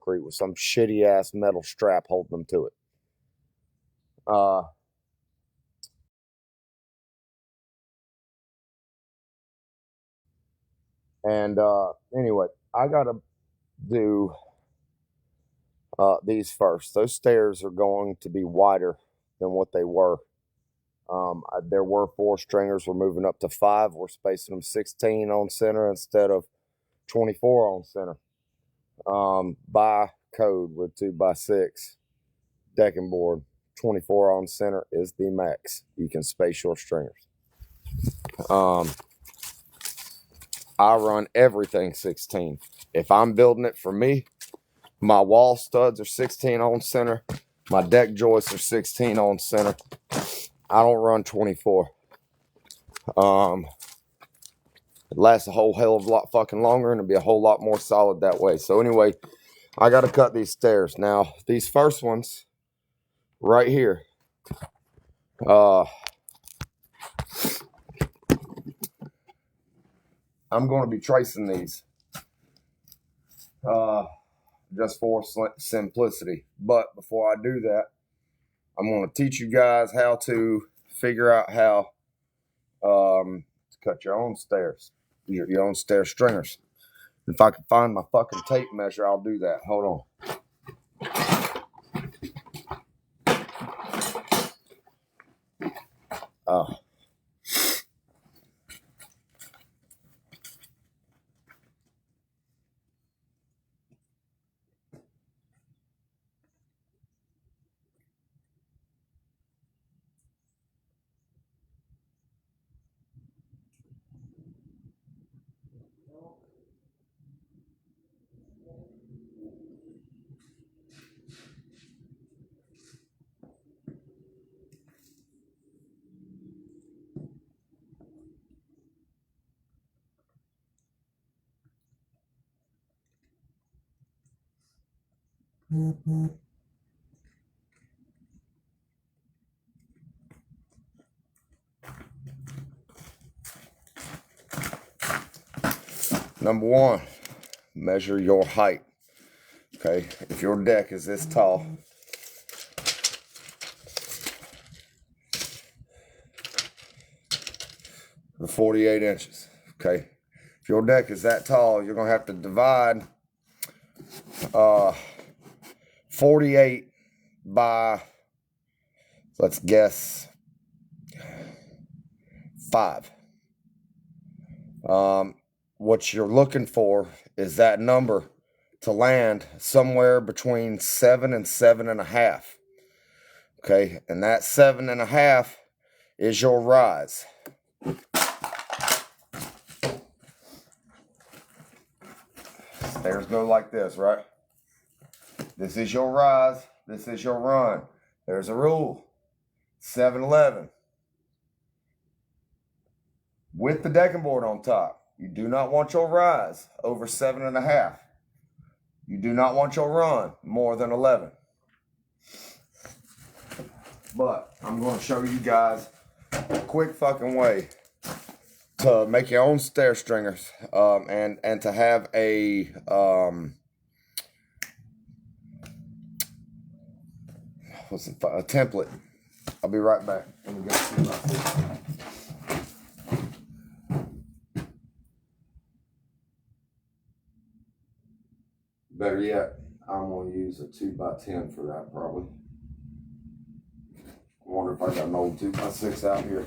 concrete with some shitty ass metal strap holding them to it. Anyway, I gotta do these first. Those stairs are going to be wider than what they were. There were 4 stringers. We're moving up to 5. We're spacing them 16 on center instead of 24 on center. By code with 2x6 decking board, 24 on center is the max. You can space your stringers. I run everything 16. If I'm building it for me, my wall studs are 16 on center. My deck joists are 16 on center. I don't run 24. It lasts a whole hell of a lot fucking longer, and it'll be a whole lot more solid that way. So anyway, I got to cut these stairs. Now, these first ones right here, I'm going to be tracing these just for simplicity. But before I do that, I'm going to teach you guys how to figure out how to cut your own stairs, your own stair stringers. If I can find my fucking tape measure, I'll do that. Hold on. Number 1, measure your height. Okay, if your deck is this tall, the 48 inches. Okay, if your deck is that tall, you're gonna have to divide 48 by, let's guess, 5. What you're looking for is that number to land somewhere between 7 and 7.5. Okay, and that 7.5 is your rise. Stairs go like this, right? This is your rise. This is your run. There's a rule. 7-11. With the decking board on top. You do not want your rise over 7.5. You do not want your run more than 11. But I'm going to show you guys a quick fucking way to make your own stair stringers, and to have a a template. I'll be right back. Let me go. Better yet, I'm going to use a 2x10 for that probably. I wonder if I got an old 2x6 out here.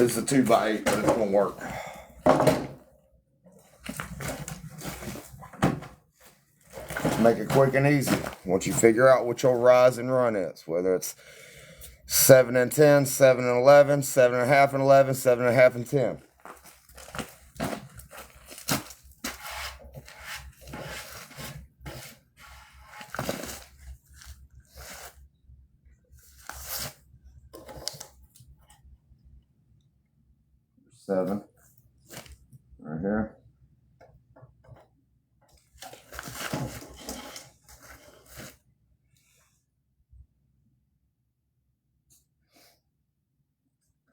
This is a 2x8, but it's gonna work. Make it quick and easy. Once you figure out what your rise and run is, whether it's 7 and 10, 7 and 11, 7.5 and 11, 7.5 and 10. Seven, right here.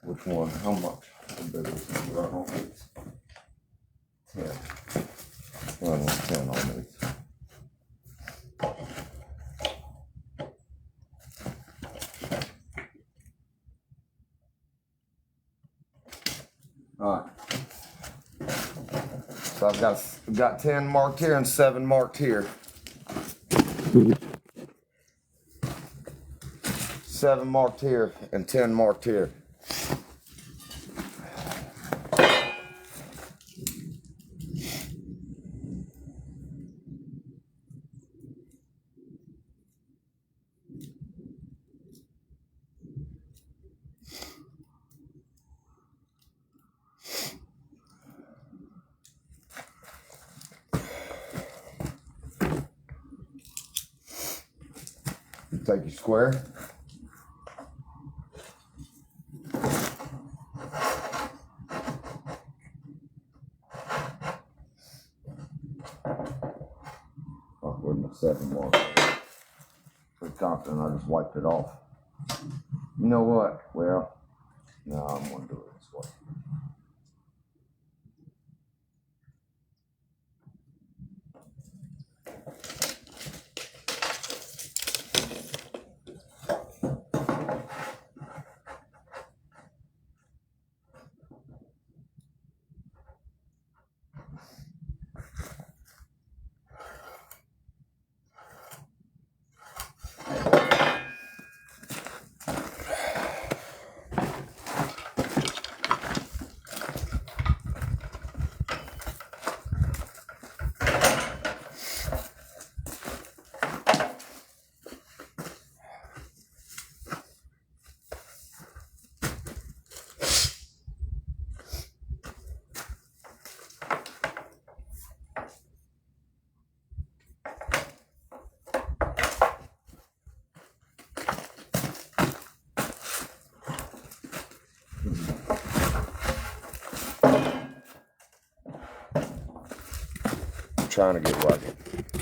Which one? How much? How big is this? Right on these? 10. Run with 10 on these. Alright. So I've got 10 marked here and 7 marked here. 7 marked here and 10 marked here. Take your square. Oh, where's my 7 mark? Pretty confident I just wiped it off. You know what? Well, no, I'm gonna do it this way. Trying to get where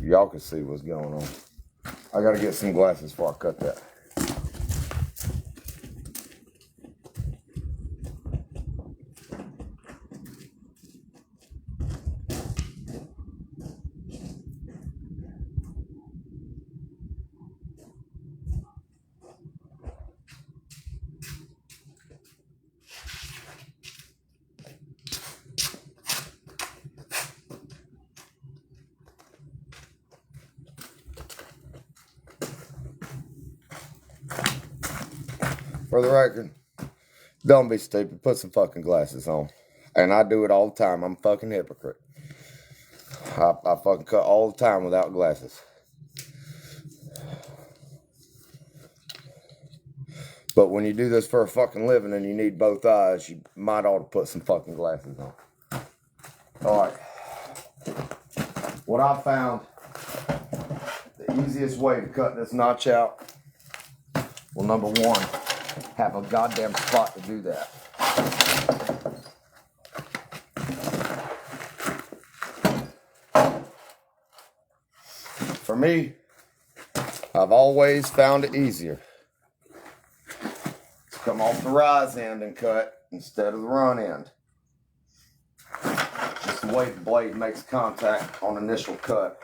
y'all can see what's going on. I gotta get some glasses before I cut that. For the record, don't be stupid. Put some fucking glasses on. And I do it all the time. I'm a fucking hypocrite. I fucking cut all the time without glasses. But when you do this for a fucking living and you need both eyes, you might ought to put some fucking glasses on. Alright. What I found, the easiest way to cut this notch out, well, number one, have a goddamn spot to do that. For me, I've always found it easier to come off the rise end and cut instead of the run end. Just the way the blade makes contact on initial cut.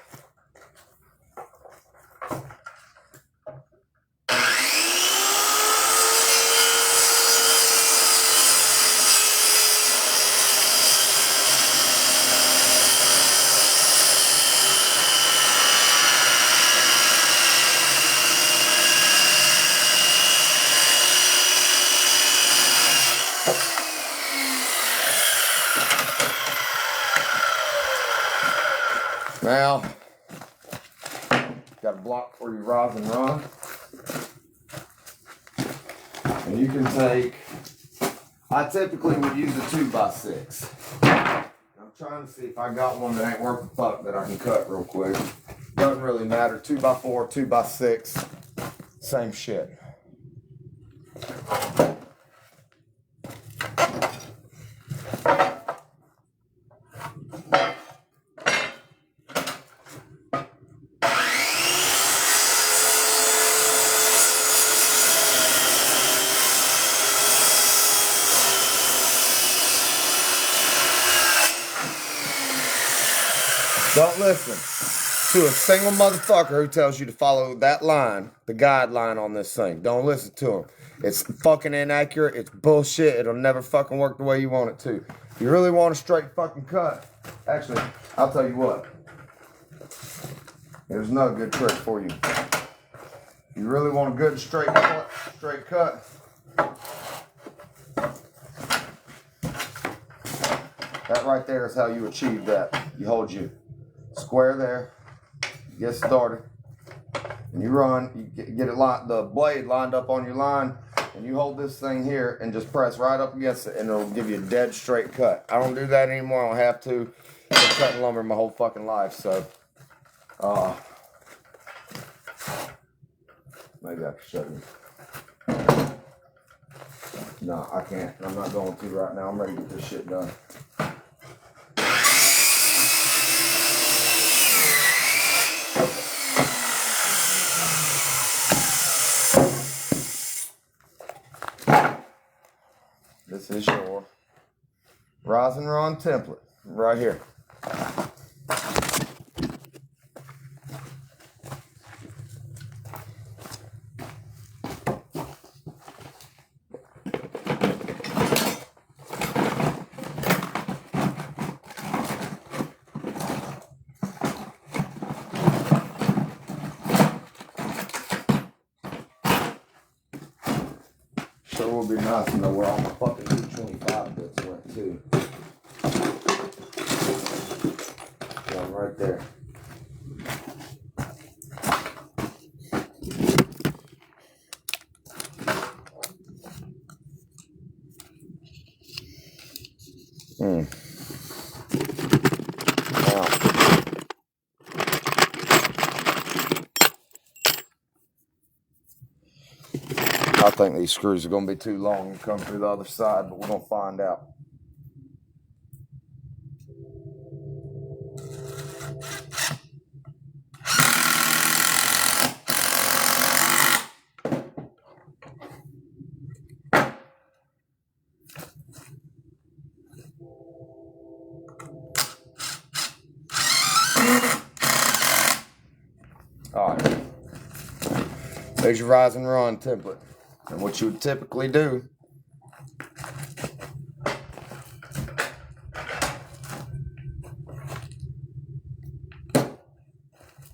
Now, got a block for your rise and run. And you can take, I typically would use a 2x6. I'm trying to see if I got one that ain't worth a fuck that I can cut real quick. Doesn't really matter, 2x4, 2x6, same shit. Don't listen to a single motherfucker who tells you to follow that line, the guideline on this thing. Don't listen to him. It's fucking inaccurate. It's bullshit. It'll never fucking work the way you want it to. If you really want a straight fucking cut, actually, I'll tell you what. Here's another good trick for you. You really want a good straight cut. That right there is how you achieve that. You hold your square there, get started, and you run. You get it the blade lined up on your line, and you hold this thing here and just press right up against it, and it'll give you a dead straight cut. I don't do that anymore. I don't have to. I've been cutting lumber my whole fucking life, so maybe I can show you. No, I can't. I'm not going to right now. I'm ready to get this shit done. This is your rise and run template right here. Sure would be nice to know where all my fucking 225 bits went too. Yeah, right there. Now, I think these screws are going to be too long and come through the other side, but we're going to find out. All right. There's your rise and run template. And what you would typically do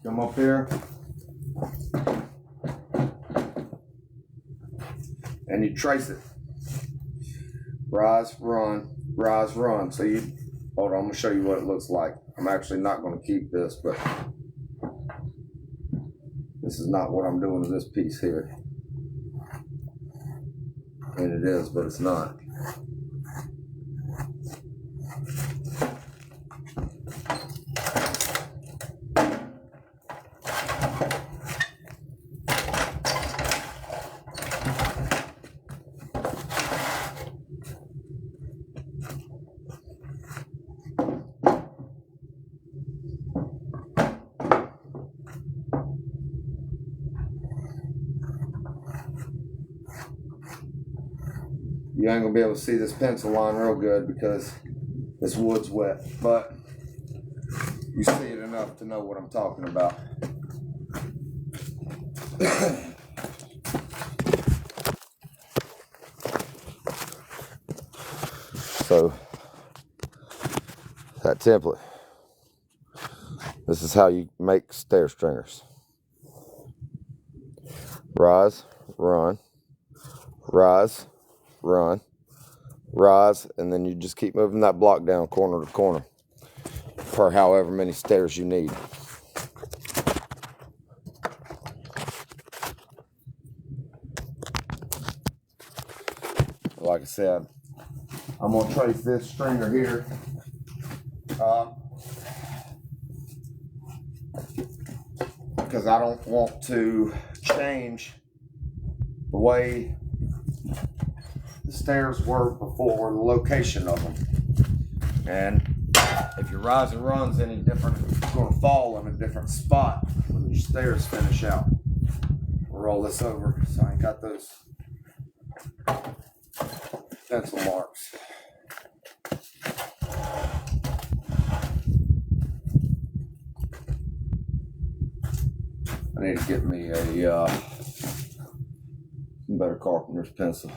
come up here and you trace it. Rise, run, rise, run. So you, hold on, I'm going to show you what it looks like. I'm actually not going to keep this, but this is not what I'm doing to this piece here. And it is, but it's not. You ain't gonna be able to see this pencil line real good because this wood's wet, but you see it enough to know what I'm talking about. So that template, this is how you make stair stringers. Rise, run, rise, run, rise, and then you just keep moving that block down corner to corner. per however many stairs you need. Like I said, I'm going to trace this stringer here because I don't want to change the way the stairs were before, the location of them. And if your rise and run's any different, it's going to fall in a different spot when your stairs finish out. We'll roll this over so I ain't got those pencil marks. I need to get me a better carpenter's pencil.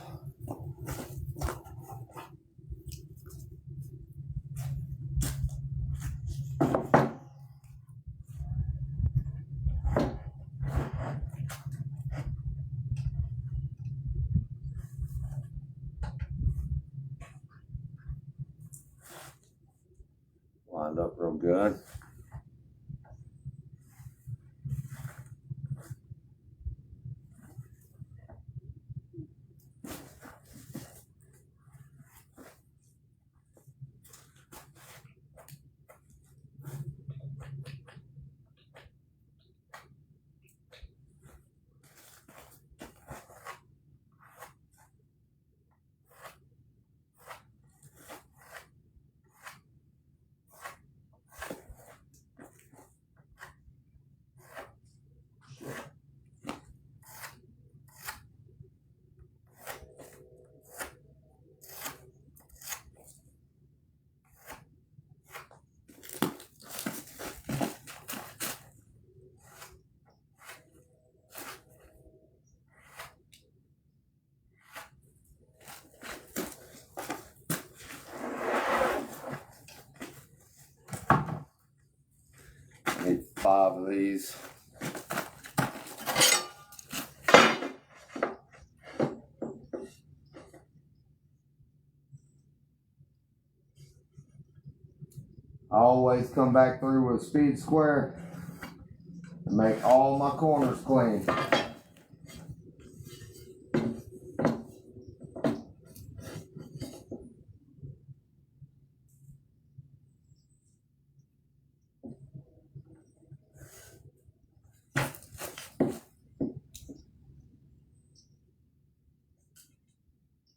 Lined up real good. Need 5 of these. I always come back through with a speed square and make all my corners clean.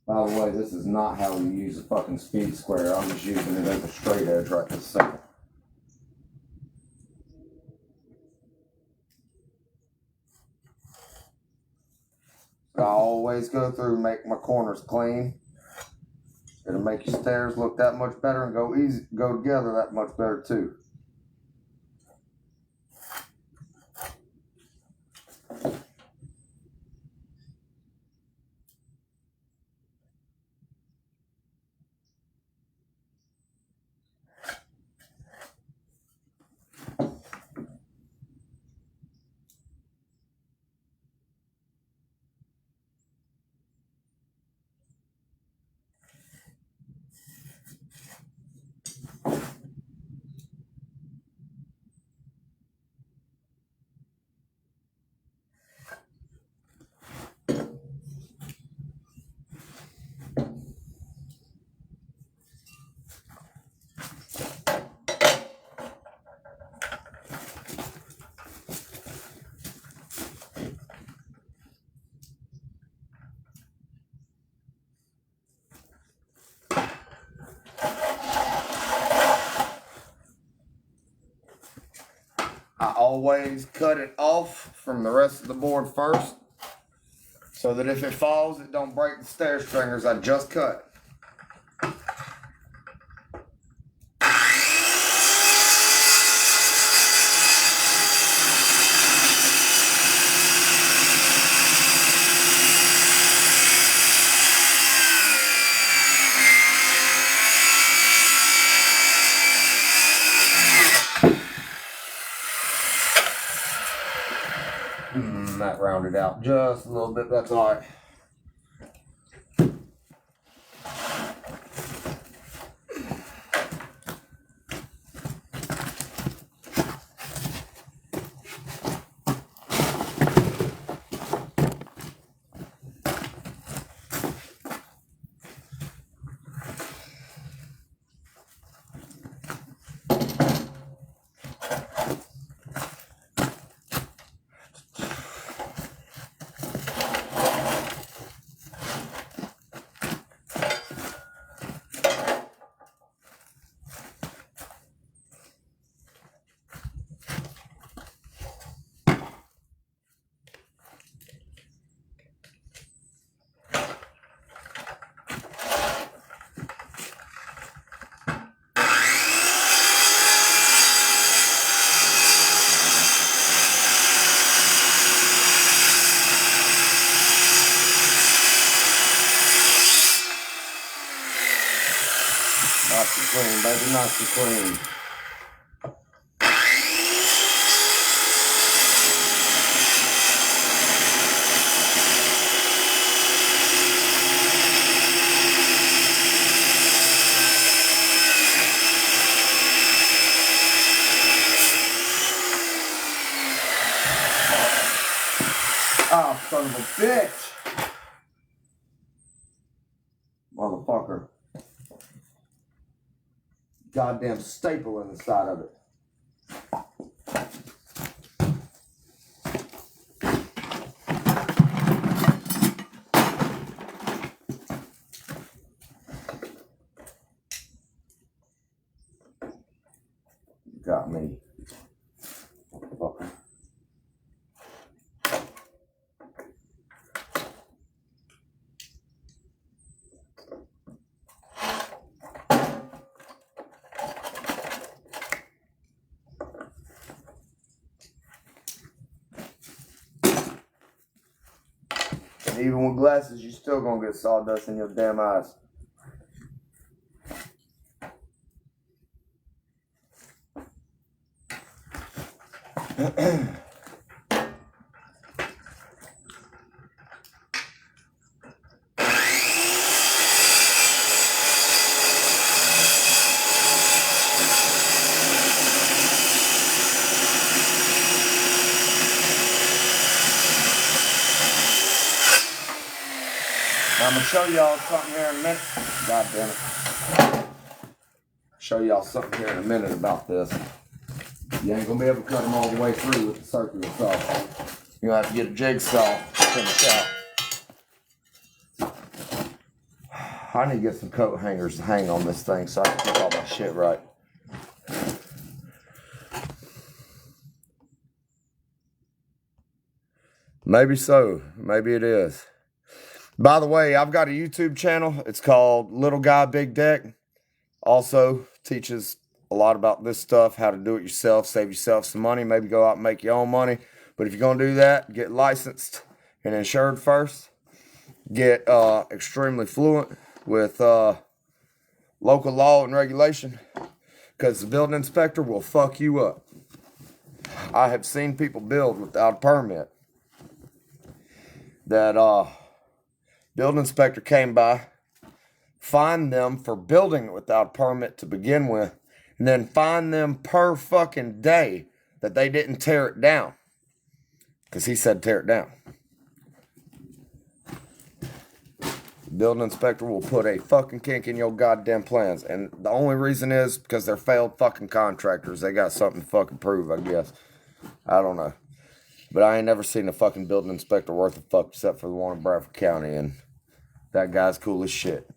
By the way, this is not how we use a fucking speed square. I'm just using it as a straight edge right this second. I always go through and make my corners clean. It'll make your stairs look that much better and go together that much better too. I always cut it off from the rest of the board first, so that if it falls, it don't break the stair stringers I just cut. That rounded out just a little bit, that's all right. clean, baby, nice and clean. Oh, son of a bitch. Motherfucker. Goddamn staple in the side of it. Got me. Motherfucker. And even with glasses, you still gonna get sawdust in your damn eyes. I'm gonna show y'all something here in a minute. God damn it. Show y'all something here in a minute about this. You ain't gonna be able to cut them all the way through with the circular saw. You're gonna have to get a jigsaw to finish out. I need to get some coat hangers to hang on this thing so I can keep all my shit right. Maybe so. Maybe it is. By the way, I've got a YouTube channel. It's called Little Guy Big Deck. Also teaches a lot about this stuff, how to do it yourself, save yourself some money, maybe go out and make your own money. But if you're going to do that, get licensed and insured first. Get extremely fluent with local law and regulation, because the building inspector will fuck you up. I have seen people build without a permit. That building inspector came by, fined them for building it without a permit to begin with, and then fined them per fucking day that they didn't tear it down. Because he said tear it down. The building inspector will put a fucking kink in your goddamn plans. And the only reason is because they're failed fucking contractors. They got something to fucking prove, I guess. I don't know. But I ain't never seen a fucking building inspector worth a fuck except for the one in Bradford County. And that guy's cool as shit.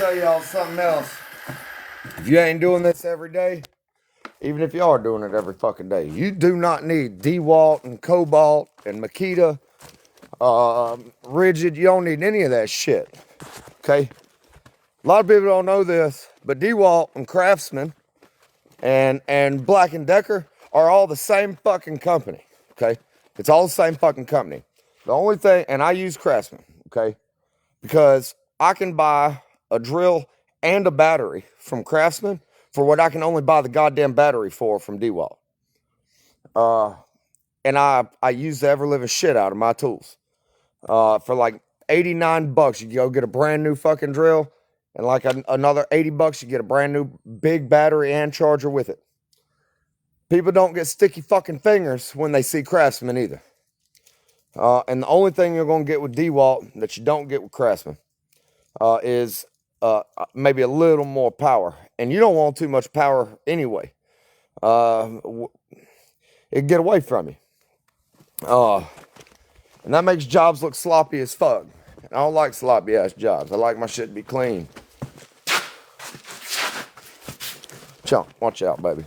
tell y'all something else. If you ain't doing this every day, even if you are doing it every fucking day, you do not need DeWalt and Cobalt and Makita, Rigid. You don't need any of that shit. Okay? A lot of people don't know this, but DeWalt and Craftsman and Black & Decker are all the same fucking company. Okay? It's all the same fucking company. The only thing, and I use Craftsman, okay? Because I can buy a drill and a battery from Craftsman for what I can only buy the goddamn battery for from DeWalt. And I use the ever living shit out of my tools. For like $89, you go get a brand new fucking drill, and like another $80, you get a brand new big battery and charger with it. People don't get sticky fucking fingers when they see Craftsman either. And the only thing you're gonna get with DeWalt that you don't get with Craftsman is maybe a little more power, and you don't want too much power anyway. It get away from you. And that makes jobs look sloppy as fuck. I don't like sloppy ass jobs. I like my shit to be clean. Chunk, watch out, baby.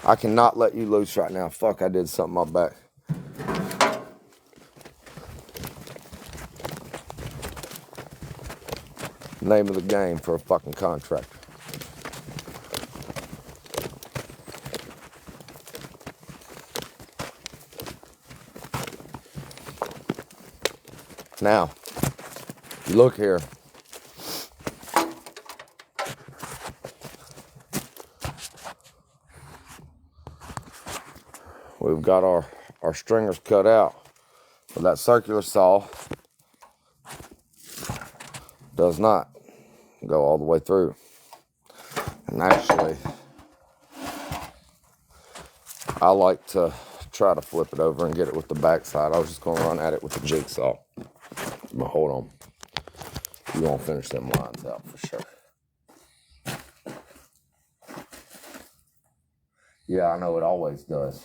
I cannot let you loose right now. Fuck, I did something on my back. Name of the game for a fucking contractor. Now, look here. We've got our stringers cut out. But that circular saw does not go all the way through. And actually, I like to try to flip it over and get it with the back side. I was just going to run at it with the jigsaw. But hold on. You won't finish them lines out for sure. Yeah, I know it always does.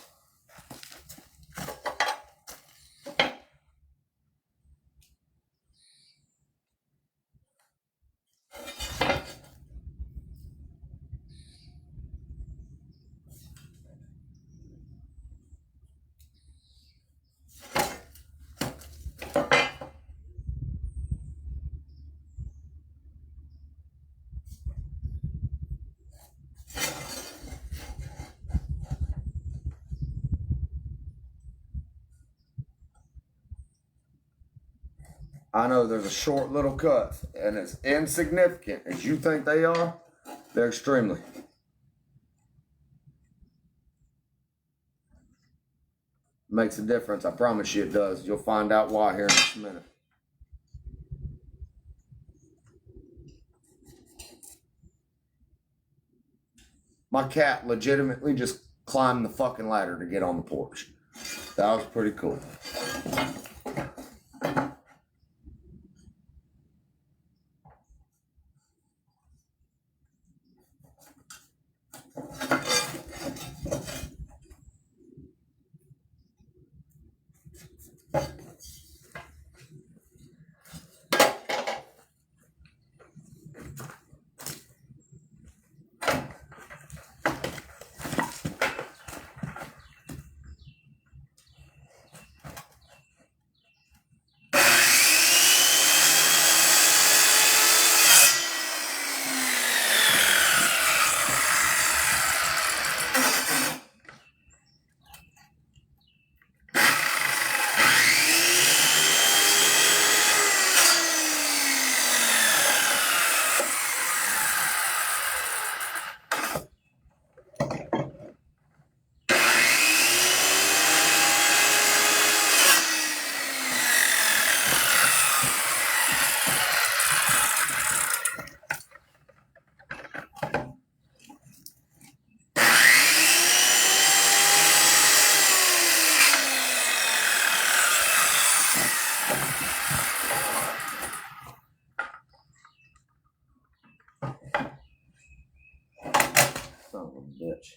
I know there's a short little cut, and as insignificant as you think they are, they're extremely. Makes a difference, I promise you it does. You'll find out why here in just a minute. My cat legitimately just climbed the fucking ladder to get on the porch. That was pretty cool. Son of a bitch.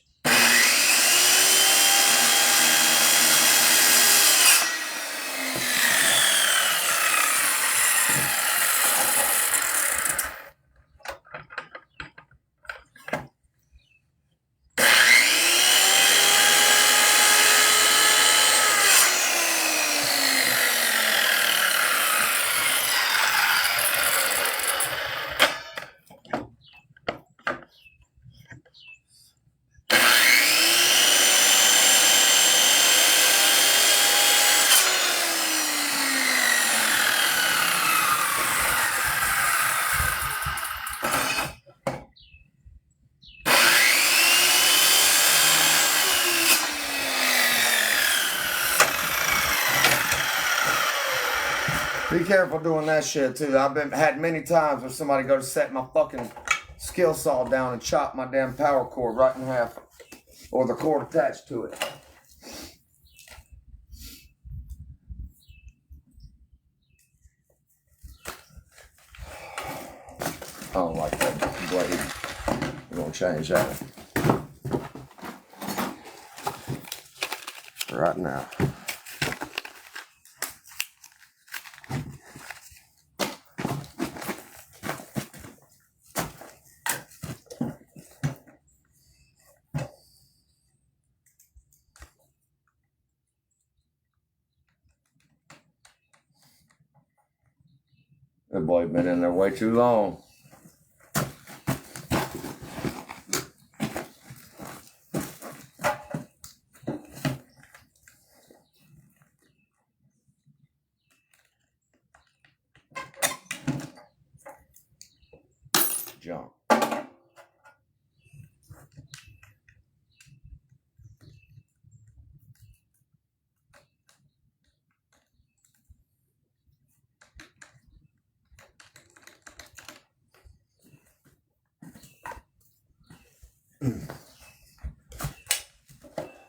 Be careful doing that shit too. I've had many times where somebody go to set my fucking skill saw down and chop my damn power cord right in half, or the cord attached to it. I don't like that blade. We're gonna change that right now. That blade been in there way too long. Jump.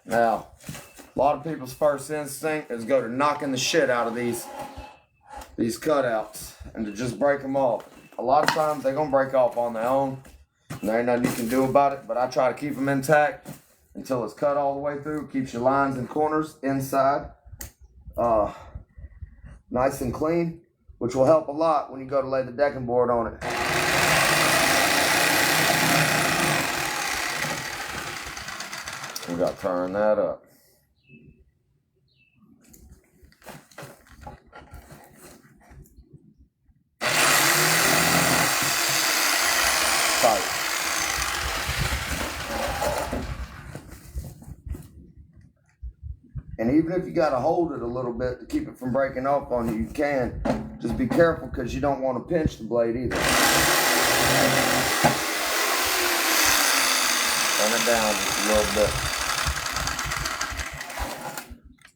Now, a lot of people's first instinct is go to knocking the shit out of these cutouts and to just break them off. A lot of times they're gonna break off on their own, and there ain't nothing you can do about it. But I try to keep them intact until it's cut all the way through. Keeps your lines and corners inside nice and clean, which will help a lot when you go to lay the decking board on it. We got to turn that up. Tight. And even if you got to hold it a little bit to keep it from breaking off on you, you can. Just be careful because you don't want to pinch the blade either. Turn it down just a little bit.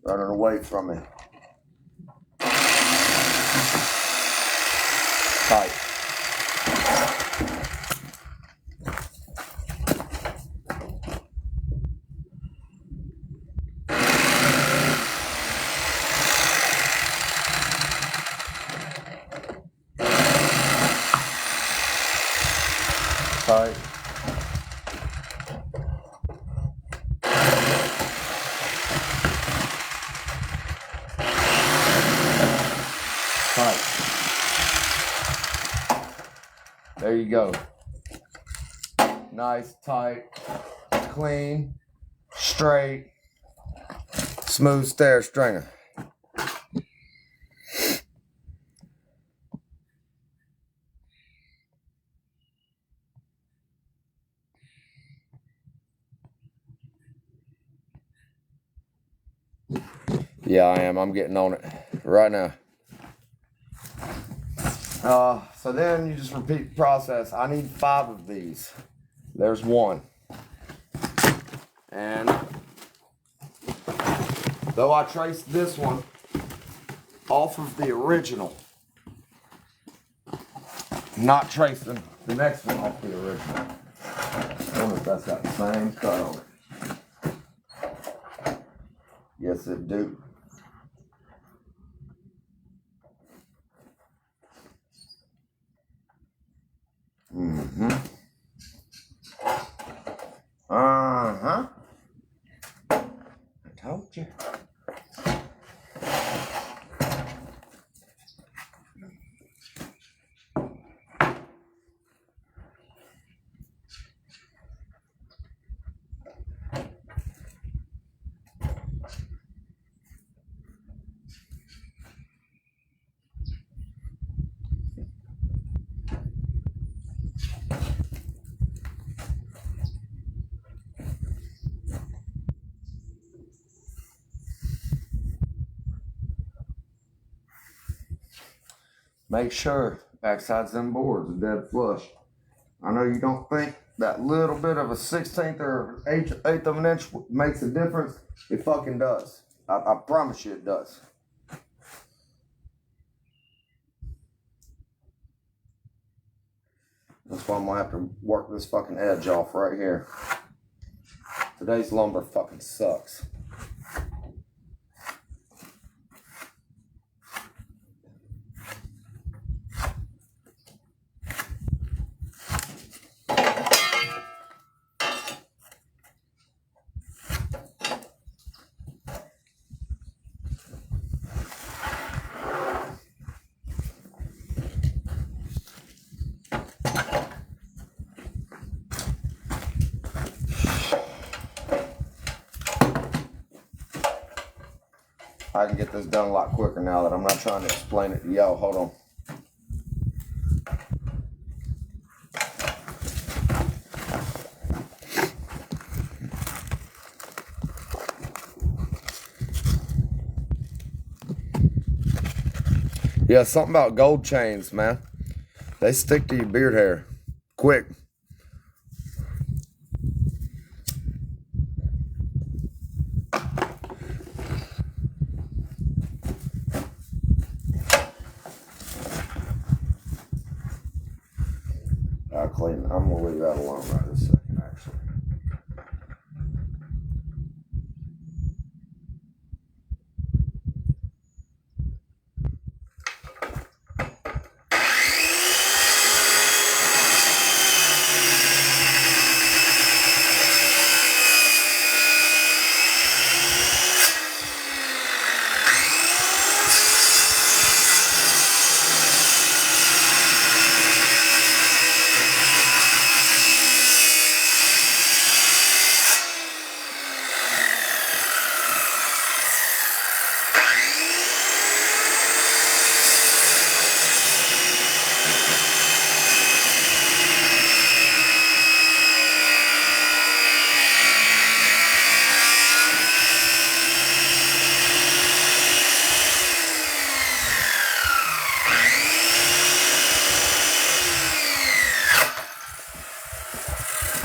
Running away from it. Tight. Tight. Tight. There you go. Nice, tight, clean, straight, smooth stair stringer. Yeah, I am. I'm getting on it right now. So then you just repeat the process. I need 5 of these. There's 1. And though I traced this one off of the original, not tracing the next one off the original. I wonder if that's got the same cut on it. Yes, it do. Uh-huh. I told you. Make sure backsides them boards are dead flush. I know you don't think that little bit of a 1/16 or eighth of an inch makes a difference. It fucking does. I promise you it does. That's why I'm gonna have to work this fucking edge off right here. Today's lumber fucking sucks. I can get this done a lot quicker now that I'm not trying to explain it to y'all. Hold on. Yeah, something about gold chains, man. They stick to your beard hair quick. I'll clean. I'm gonna leave that alone right this second, actually.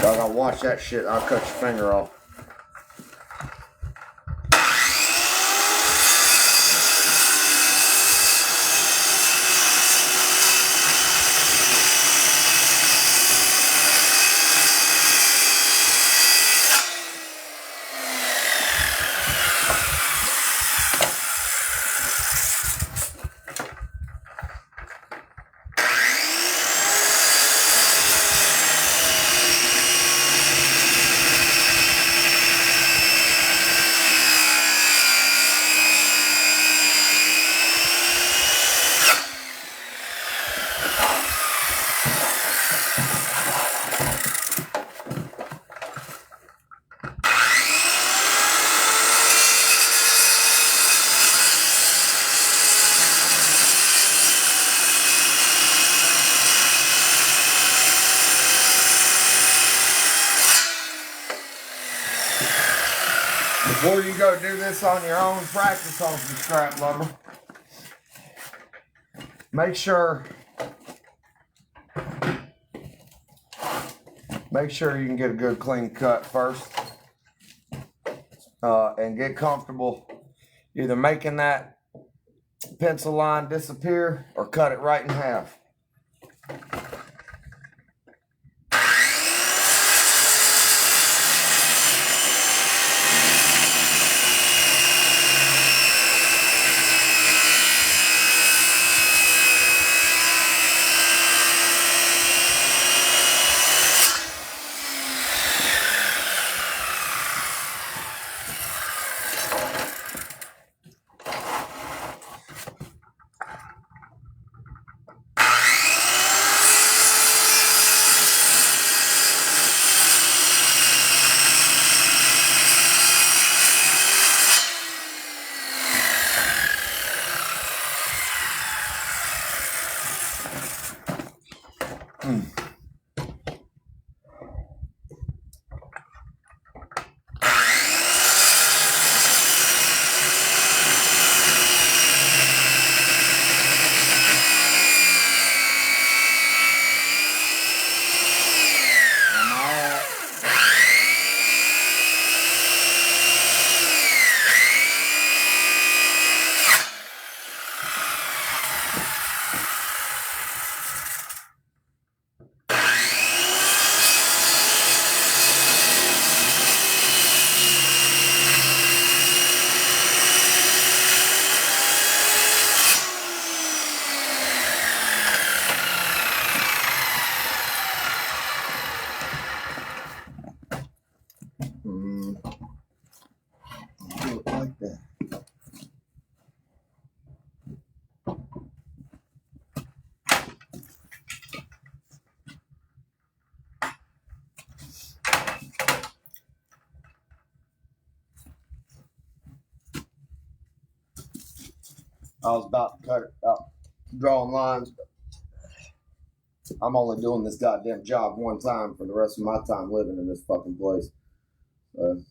Y'all gotta watch that shit. I'll cut your finger off. Before you go do this on your own, practice on some scrap lumber. Make sure you can get a good clean cut first. And get comfortable either making that pencil line disappear or cut it right in half. I was about to cut it out, drawing lines. I'm only doing this goddamn job one time for the rest of my time living in this fucking place. Doing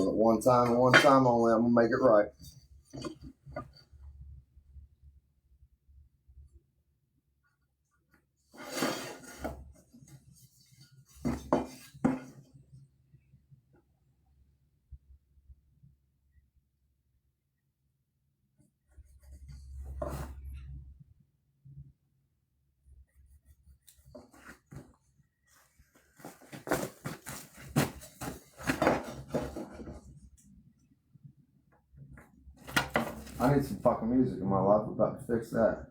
it one time and one time only. I'm gonna make it right. I need some fucking music in my life. We're about to fix that.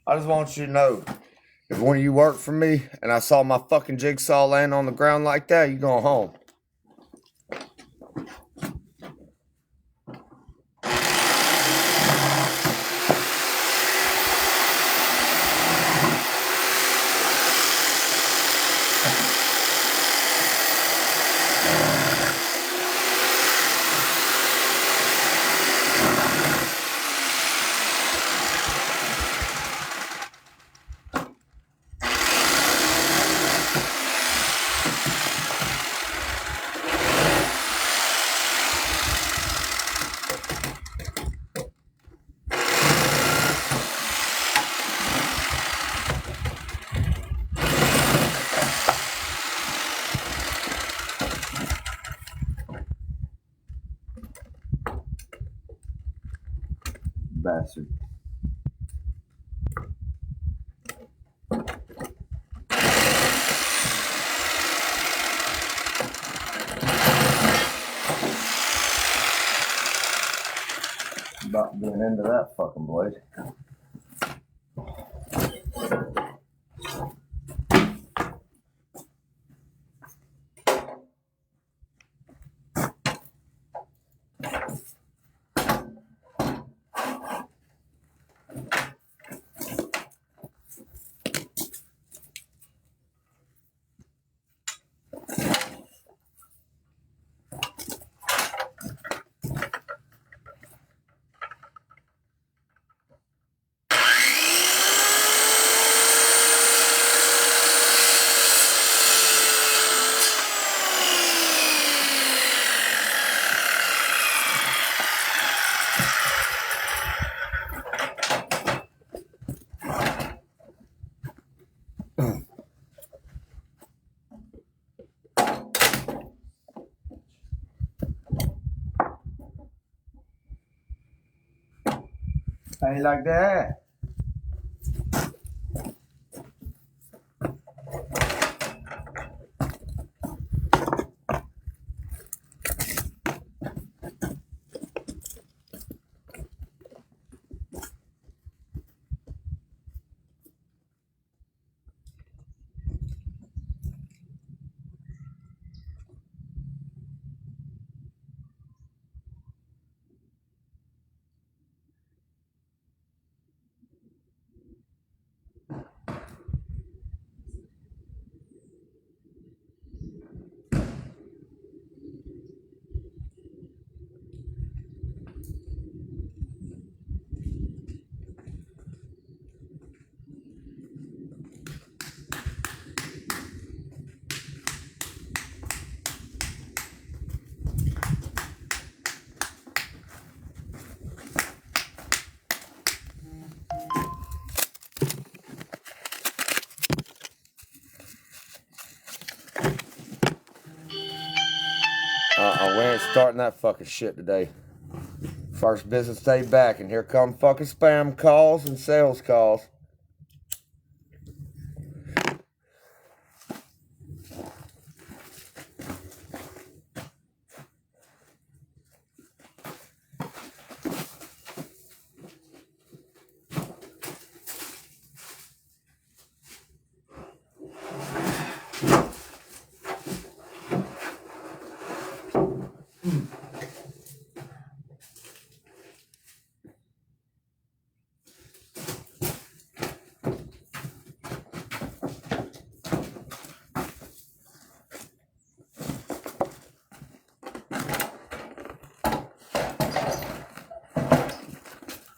I just want you to know, if one of you worked for me and I saw my fucking jigsaw laying on the ground like that, you going home. Bastard. About being into that fucking blade. How you like that? We ain't starting that fucking shit today. First business day back, and here come fucking spam calls and sales calls.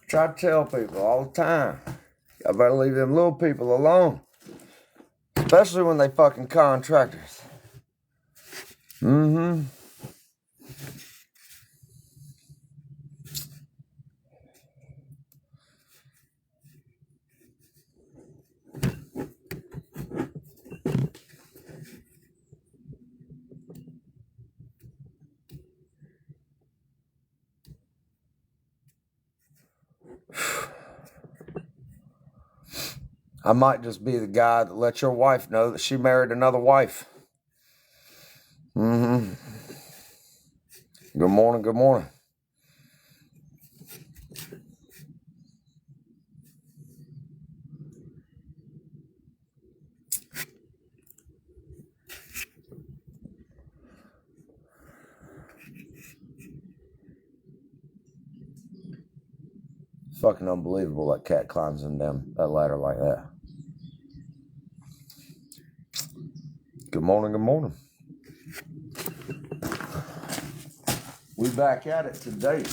Try to tell people all the time, y'all better leave them little people alone. Especially when they fucking contractors. Mm-hmm. I might just be the guy that let your wife know that she married another wife. Mm-hmm. Good morning, good morning. It's fucking unbelievable that cat climbs in that ladder like that. Good morning, good morning. We back at it today.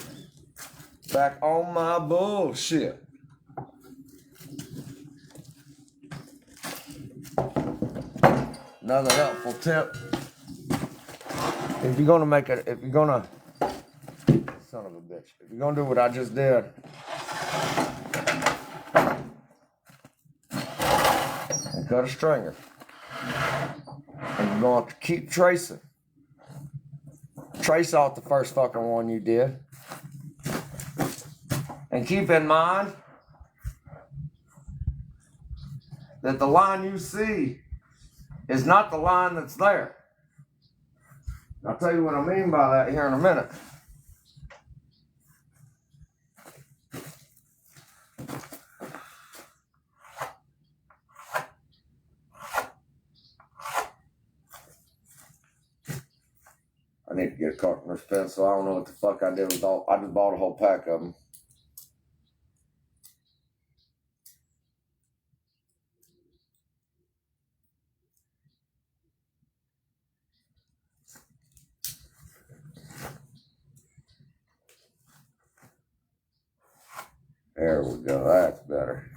Back on my bullshit. Another helpful tip. If you're gonna son of a bitch, if you're gonna do what I just did, and cut a stringer, and you're going to keep tracing. Trace off the first fucking one you did. And keep in mind that the line you see is not the line that's there. I'll tell you what I mean by that here in a minute. I need to get a carpenter's pencil. I don't know what the fuck I did with I just bought a whole pack of them. There we go. That's better.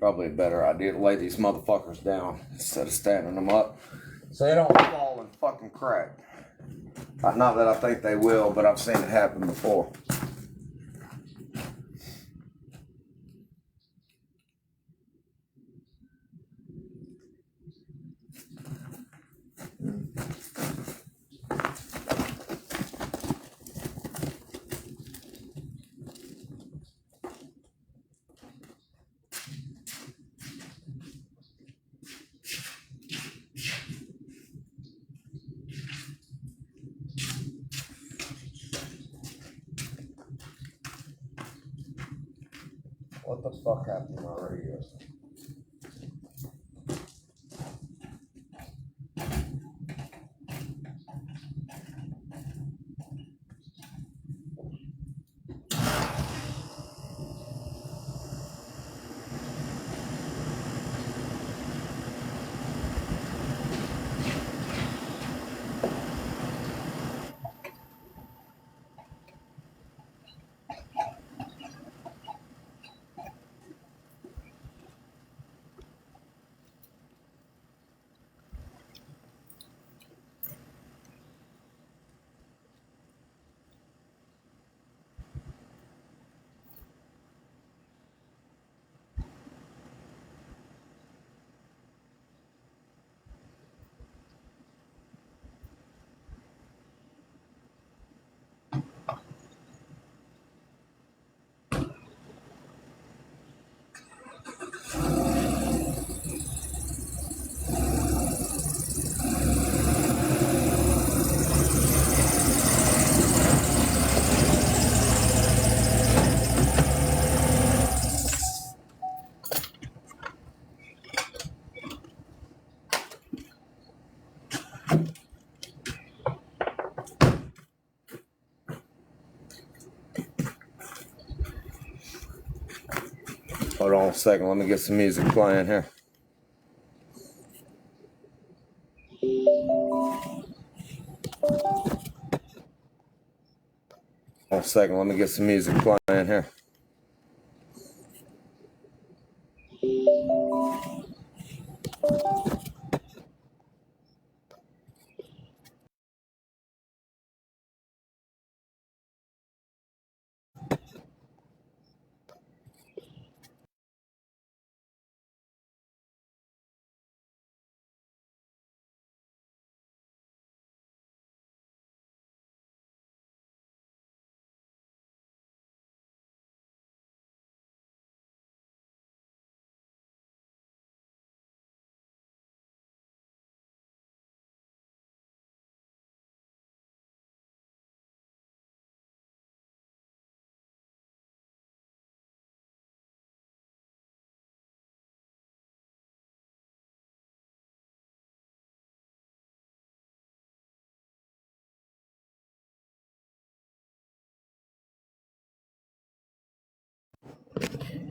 Probably a better idea to lay these motherfuckers down instead of standing them up so they don't fall and fucking crack. Not that I think they will, but I've seen it happen before. What the fuck happened to my radio? Hold on a second, let me get some music playing here. Hold on a second, let me get some music playing here.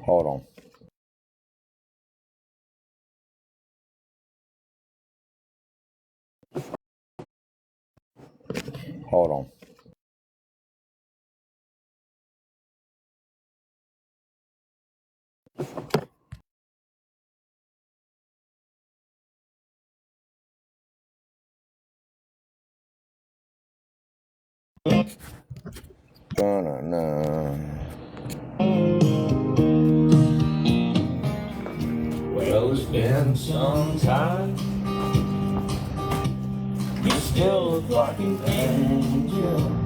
Hold on. Hold on. Well, it's been some time. You're still a fucking angel.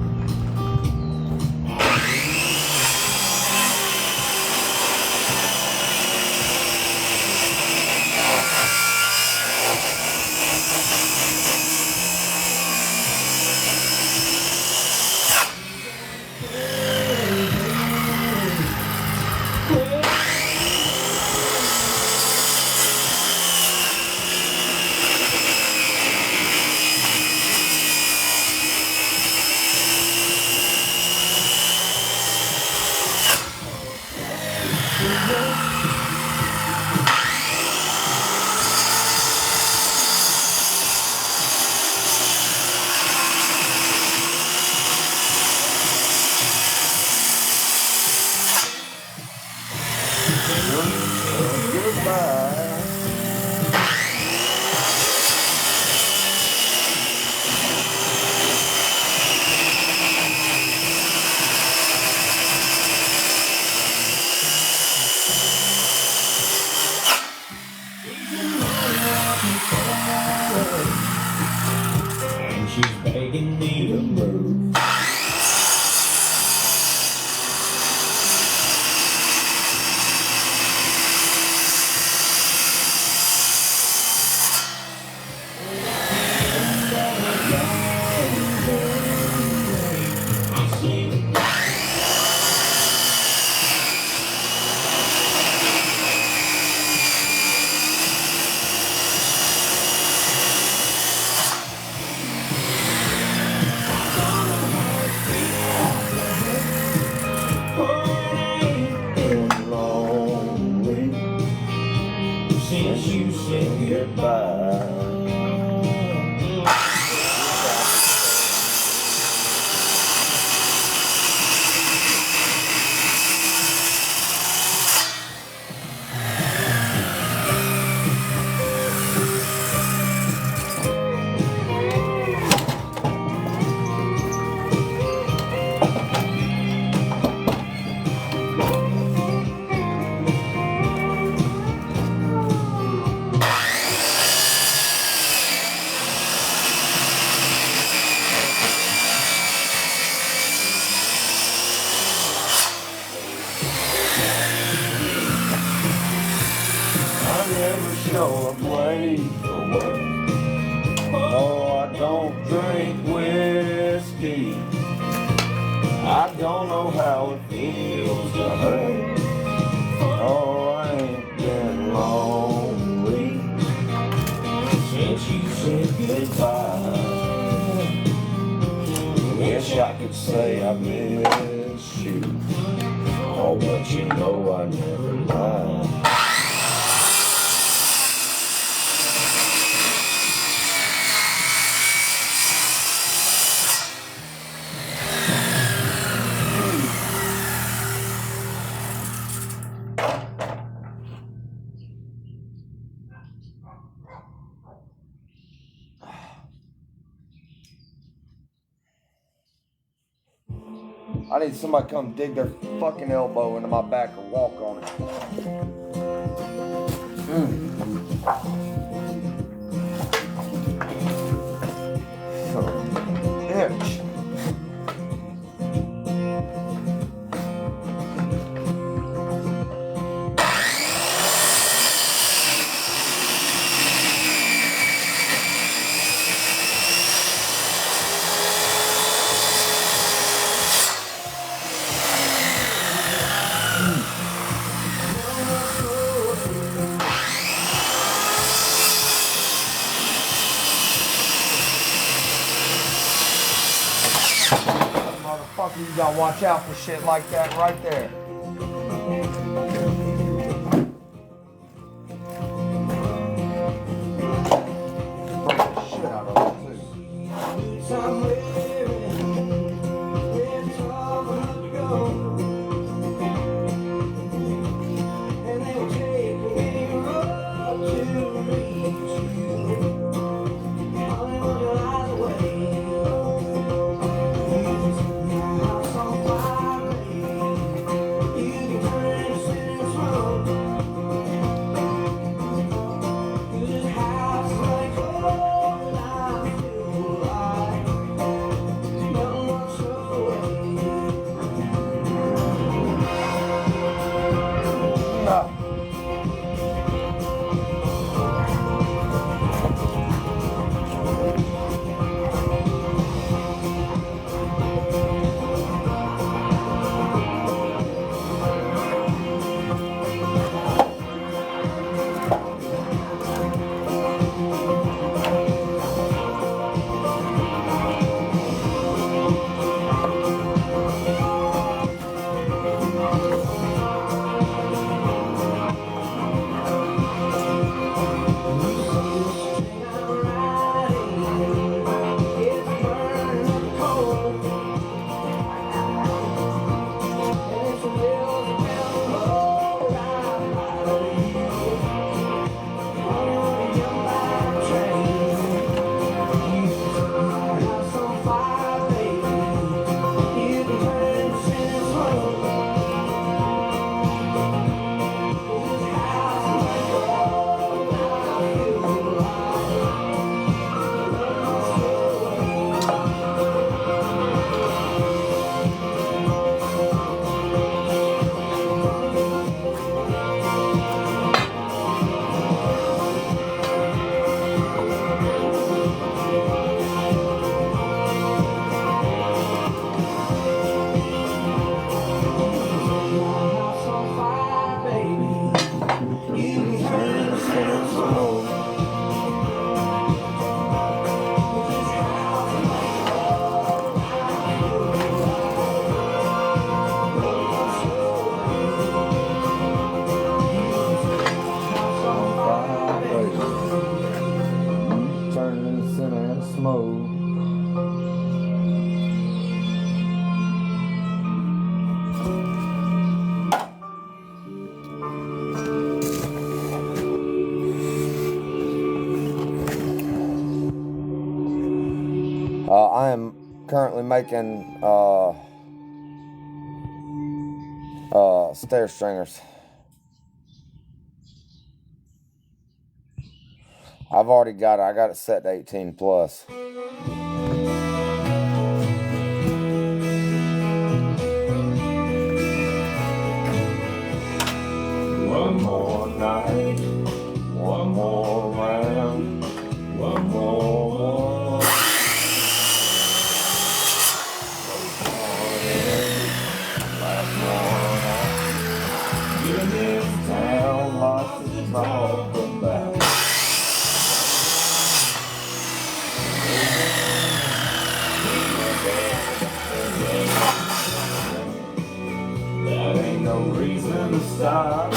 go away for work. Oh, I don't drink whiskey. I don't know how it feels to hurt. Oh, I ain't been lonely since you said goodbye. Wish I could say I miss you. Oh, but you know I never lied. I need somebody to come dig their fucking elbow into my back or walk on it. Son of a bitch. Motherfucker, you gotta watch out for shit like that right there. Shit out of it too. I am currently making stair stringers. I've already got it. I got it set to 18 plus. One more night, one more stop.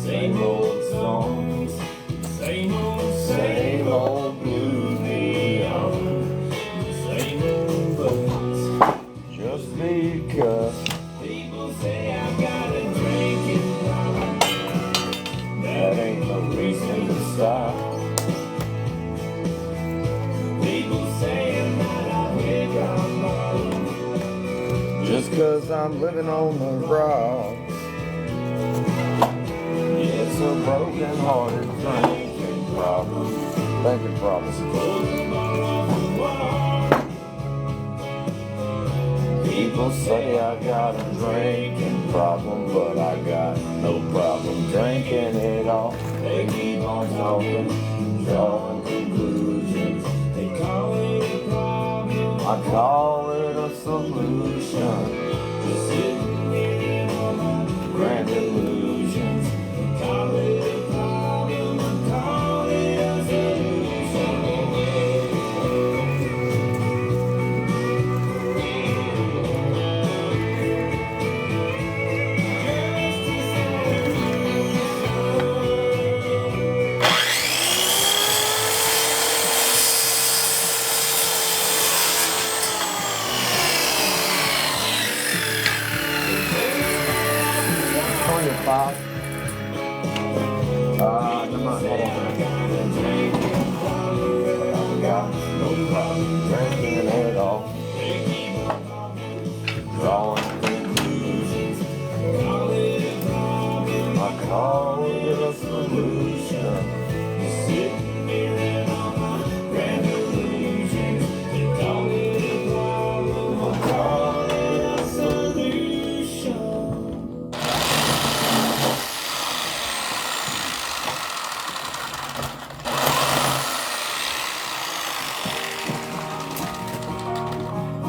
Same old songs, same old blue neon, same old blues. Just because people say I got a drinking problem, that ain't no reason to stop. People saying that I wake up wrong, just cause I'm living on the rocks. It's a broken-hearted drinking problem. Thinking problem. People say I got a drinking problem, but I got no problem drinking it all. They keep on talking, drawing conclusions. They call it a problem, I call it a solution. Just sitting here in all my grand illusions. Call it a problem, I call it a solution. Five. Come on, hold on. I got no problem drinking at all. Drawing conclusions. I call it a solution. Sitting here in all my grand illusions. They call it a problem. I call it a solution.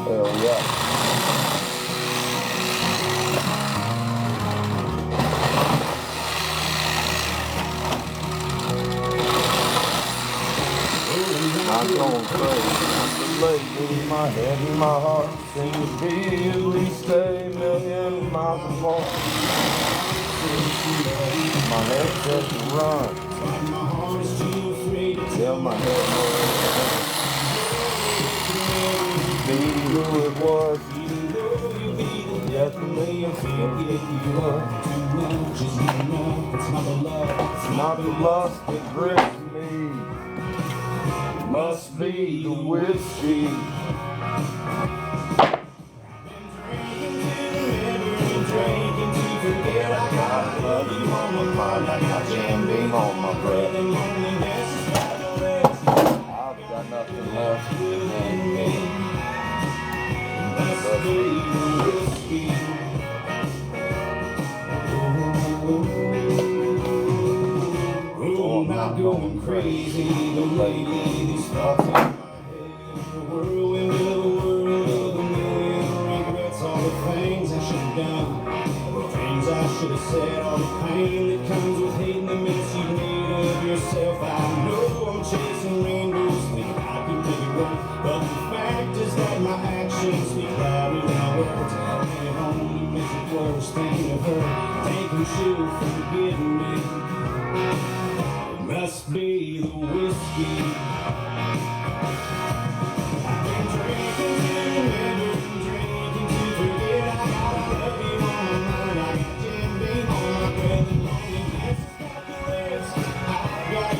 Hell yeah. I'm going crazy. Lately, my head and my heart seem to be at least a million miles apart. My head says to run. Tell my head no. Be who it was. Yes, me and you are. It's not the lust that grips me. It must be the whiskey. Drinking to forget I got love you on my mind. I got Jam Beam on my breath. I've got nothing left in me. Must be the whiskey. Oh, I'm not going crazy. The lady, these thoughts in my head. The whirlwind of the world of the million regrets. All the things I should have done, all the things I should have said, all the pain that comes with hating the mess you made of yourself. I know I'm chasing rainbows, think I can make it work, but the fact is that my actions speak louder than my words. And it only makes it worse thinking of her, thinking she'll forgive me. It must be the whiskey. I've been drinking to remember, drinking to forget. I got love you on my mind, I got Jim Beam on my breath, and loneliness got the rest. I got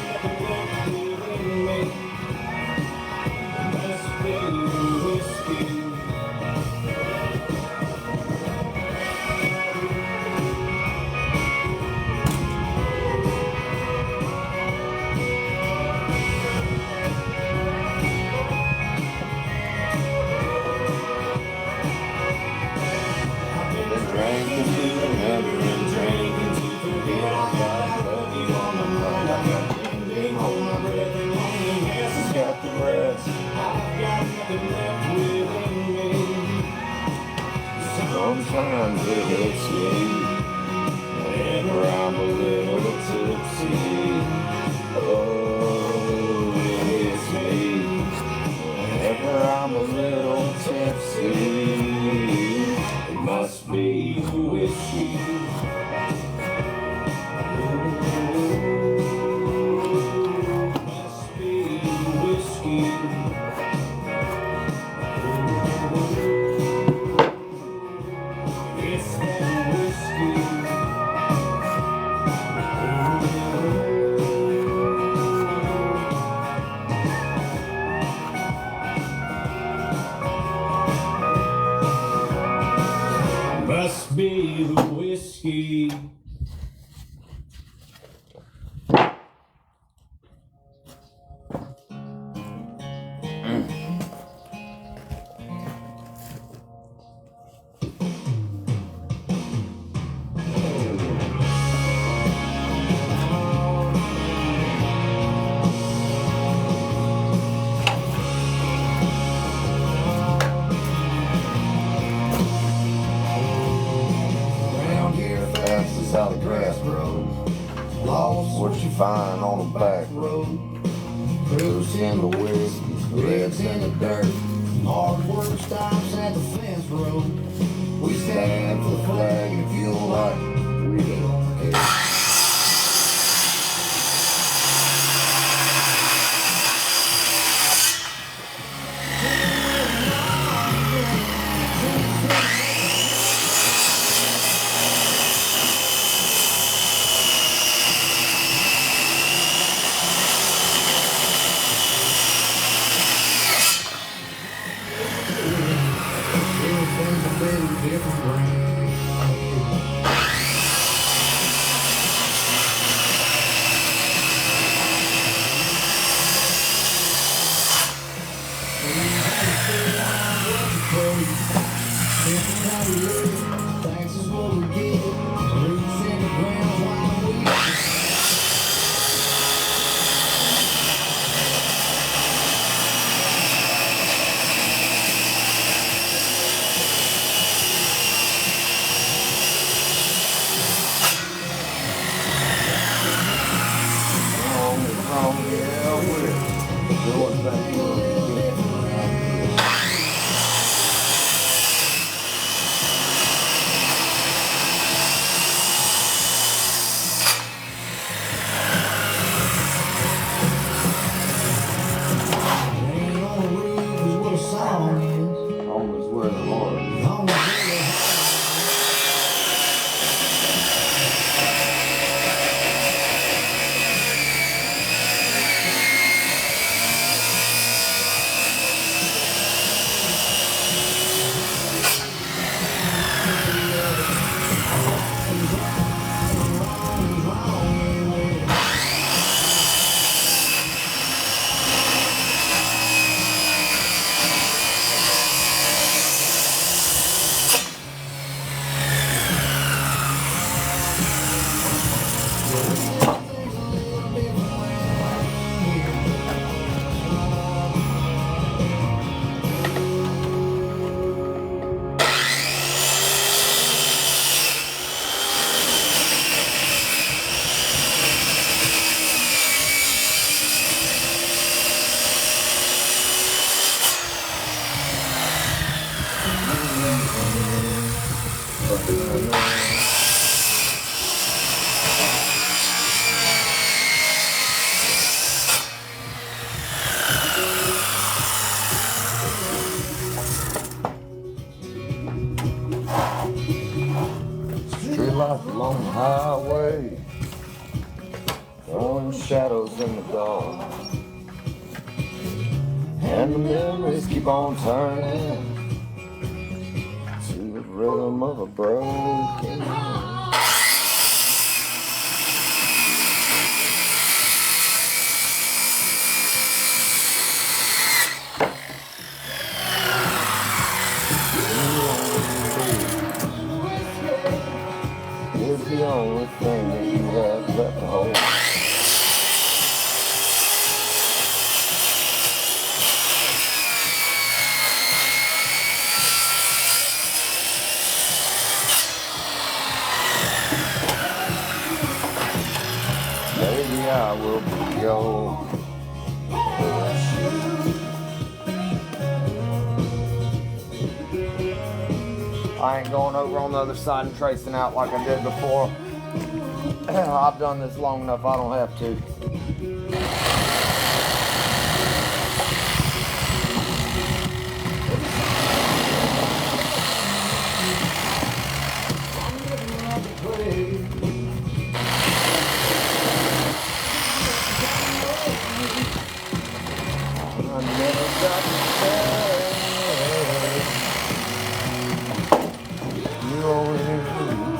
you whiskey. That's how the grass grows. Lost what you find on the back road. Cruise in the whiskey, legs in the dirt. Hard work stops at the fence road. We stand for the flag, and if you don't like it, we don't care. Different brand. Thanks is what we get. Roots in the ground while we Street life along the highway, throwing shadows in the dark, and the memories keep on turning to the rhythm of a broken heart. Is the only thing that you have left to hold. Maybe I will be old. I ain't going over on the other side and tracing out like I did before. I've done this long enough, I don't have to. I never got to say you always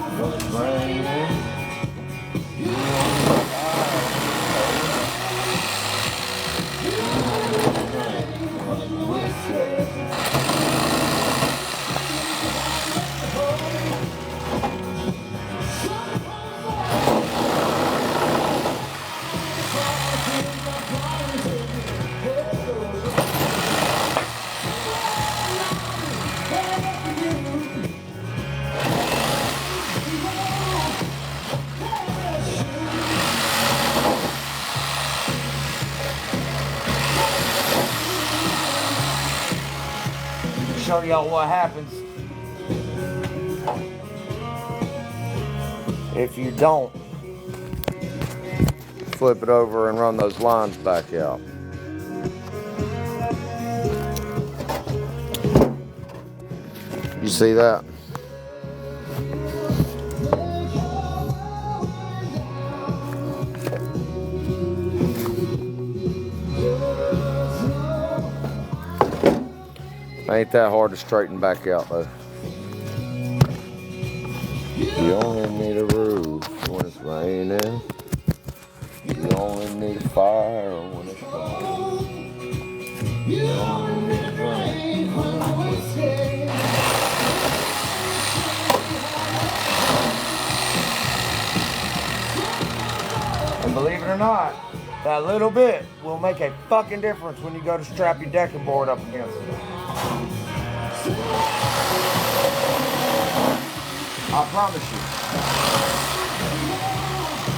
show y'all what happens if you don't flip it over and run those lines back out. You see that? Ain't that hard to straighten back out though. You only need a roof when it's raining. You only need a fire when it's cold. You only need a drink when it's scared. And believe it or not, that little bit will make a fucking difference when you go to strap your decking board up against it. I promise you.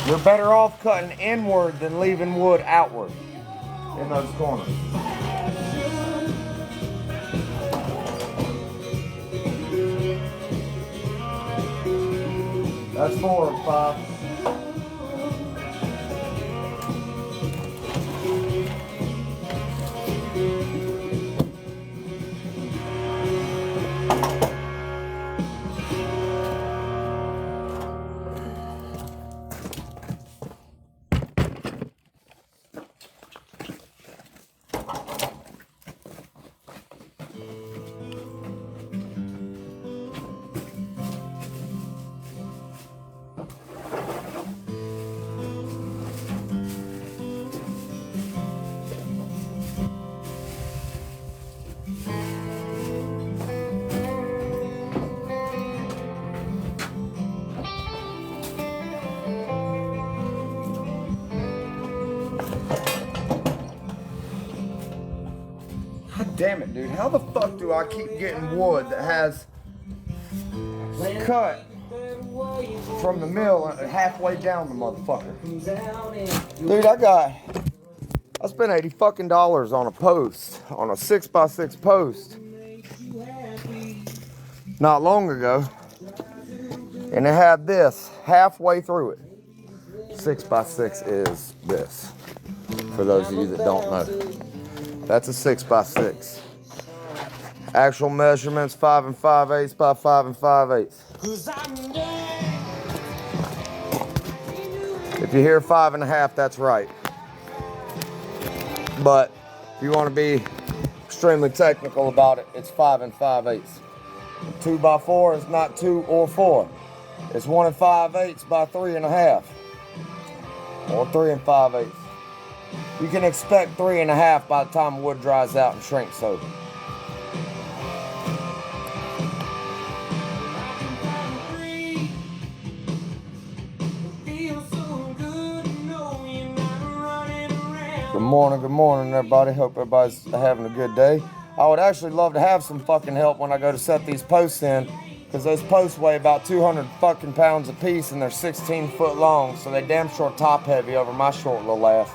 You're better off cutting inward than leaving wood outward in those corners. That's 4 and 5. Damn it, dude. How the fuck do I keep getting wood that has cut from the mill halfway down the motherfucker? Dude, I spent $80 fucking on a post, on a 6x6 post not long ago. And it had this halfway through it. 6x6 is this, for those of you that don't know. That's a 6x6. Actual measurements 5 5/8 by 5 5/8. If you hear 5 1/2, that's right. But if you want to be extremely technical about it, it's 5 5/8. 2x4 is not 2 or 4. It's 1 5/8 by 3 1/2. Or 3 5/8. You can expect 3 1/2 by the time wood dries out and shrinks over. Good morning everybody. Hope everybody's having a good day. I would actually love to have some fucking help when I go to set these posts in, because those posts weigh about 200 fucking pounds a piece and they're 16 foot long, so they damn sure top heavy over my short little ass.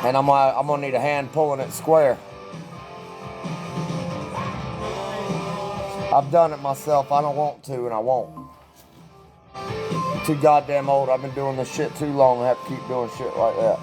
And I'm gonna need a hand pulling it square. I've done it myself. I don't want to, and I won't. I'm too goddamn old. I've been doing this shit too long. I have to keep doing shit like that.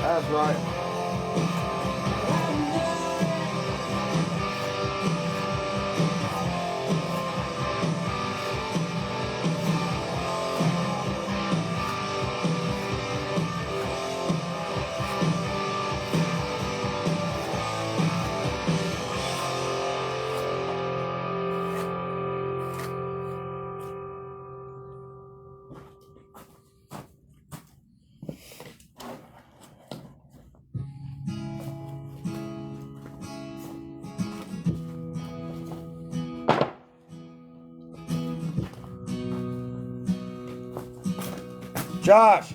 That's right. Josh,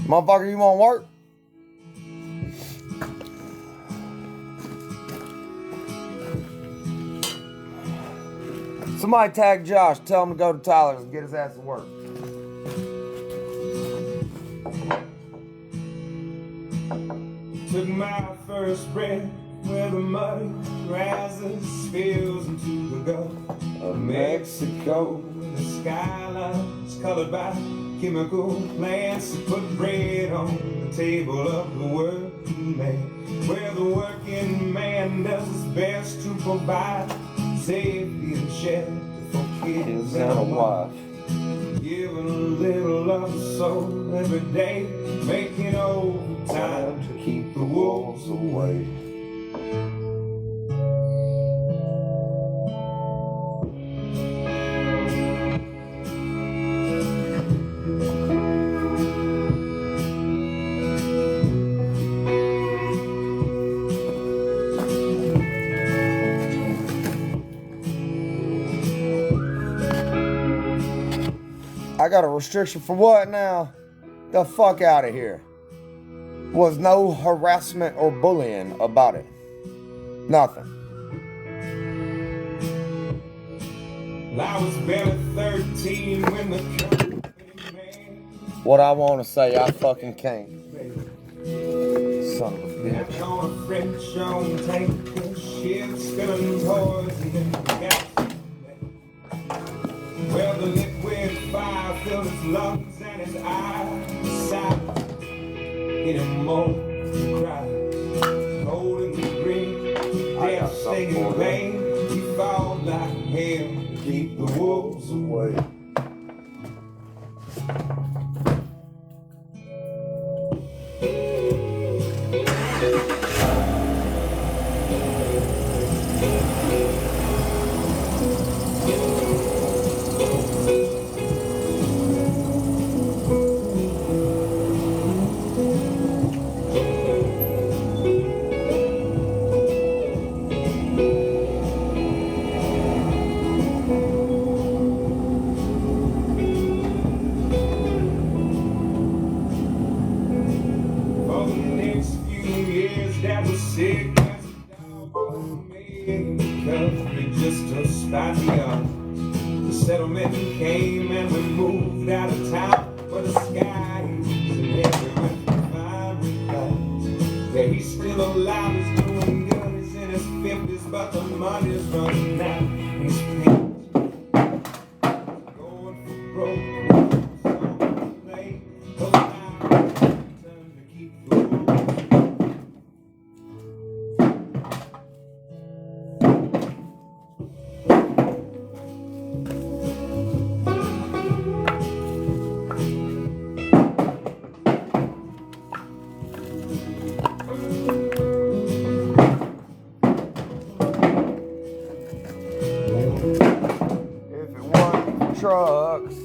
motherfucker, you want work? Somebody tag Josh. Tell him to go to Tyler's and get his ass to work. Took my first breath where the mud rises, spills into the Gulf of Mexico. The skyline's colored by chemical plants that put bread on the table of the working man, where the working man does his best to provide safety and shelter for kids and a wife. Giving a little of the soul every day, making overtime to keep the wolves away. I got a restriction for what now? The fuck out of here. Was no harassment or bullying about it. Nothing. I was barely 13 when the company man. What I want to say, I fucking can't. Son of a bitch. On a French on tanker ship, spilling poison in the gas. Well, the liquid fire filled his lungs and his eyes silent. In a moment to cry, holding the green, death stinging pain. He fought like hell to keep the wolves away. That was sick as a dog made the country just to spite the odds. The settlement came and we moved out of town, but the sky is everywhere fine with clouds. Yeah, he's still alive, he's doing good, he's in his 50s, but the money's running out. He's paying, going for broke, so late, those times to keep the If it wasn't for trucks,